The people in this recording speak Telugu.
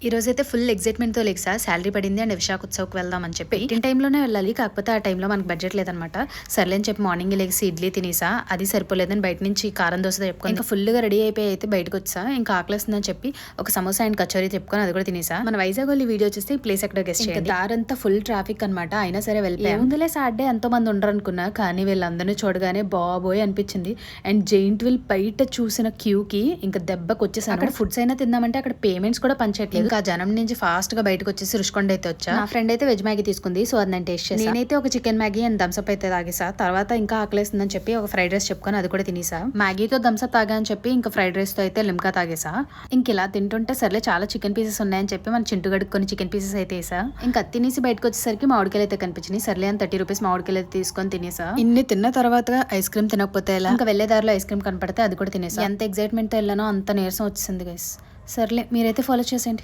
ఈ రోజైతే ఫుల్ ఎక్సైట్మెంట్‌తో లెగిసా. సాలరీ పడింది అండ్ విశాఖ ఉత్సవ్‌కి వెళ్దాం అని చెప్పి. పెట్టిన టైంలోనే వెళ్ళాలి. కాకపోతే ఆ టైంలో మనకు బడ్జెట్ లేదనమాట. సర్లే అని చెప్పి మార్నింగే లెగిసి ఇడ్లీ తినేసా. అది సరిపోలేదని బయట నుంచి కారం దోస తెప్పుకొని ఇంకా ఫుల్‌గా రెడీ అయిపోయి అయితే బయటకొచ్చా. ఇంకా ఆకలేస్తుందని చెప్పి ఒక సమోసా అండ్ కచోరీ తెప్పుకొని అది కూడా తినేసా. మన వైజాగ్ వాళ్ళు ఈ వీడియో చూస్తే ఈ ప్లేస్ ఎక్కడో గెస్ చేయండి. దారంతా ఫుల్ ట్రాఫిక్ అనమాట. అయినా సరే వెళ్ళిపోయాం. ఏముందిలే సాటర్డే ఎంతో మంది ఉండరు అనుకున్నా. కానీ వీళ్ళందరినీ చూడగానే బాబోయ్ అనిపించింది. అండ్ జైంట్ వీల్ బయట చూసిన క్యూకి ఇంకా దెబ్బకి వచ్చేసాను. అక్కడ ఫుడ్స్ అయినా తిందామంటే అక్కడ పేమెంట్స్ కూడా పంచట్లేదు. ఇంకా జనం నుంచి ఫాస్ట్ గా బయటకు వచ్చేసి రుషికొండ అయితే వచ్చా. నా ఫ్రెండ్ అయితే వెజ్ మ్యాగీ తీసుకుంది. సో అది నేను టేస్ట్ చేసి నేనైతే ఒక చికెన్ మ్యాగీ అండ్ థమ్స్అప్ అయితే తాగేసా. తర్వాత ఇంకా ఆకలేస్తుందని చెప్పి ఒక ఫ్రైడ్ రైస్ చెప్పుకొని అది కూడా తినేసా. మ్యాగీతో థమ్స్అప్ తాగా అని చెప్పి ఇంకా ఫ్రైడ్ రైస్ తో అయితే లిమ్కా తాగేసా. ఇంక ఇలా తింటుంటే సర్లే చాలా చికెన్ పీసెస్ ఉన్నాయని చెప్పి మన చింటు గడుక్కొని చికెన్ పీసెస్ అయితే వేసా. ఇంకా తినేసి బయటకు వచ్చేసరికి మామిడికాయలు అయితే కనిపించినాయి. సర్లే అని 30 రూపీస్ మామిడికాయలు అయితే తీసుకొని తినేసా. ఇన్ని తిన్న తర్వాత ఐస్ క్రీమ్ తినకపోతే ఎలా? ఇంకా వెళ్లే దారిలో ఐస్ క్రీమ్ కనపడితే అది కూడా తినేసా. ఎంత ఎక్సైట్మెంట్ తో వెళ్ళానో అంత నీరసం వచ్చేసింది గైస్. సర్లే మీరైతే ఫాలో చేసేయండి.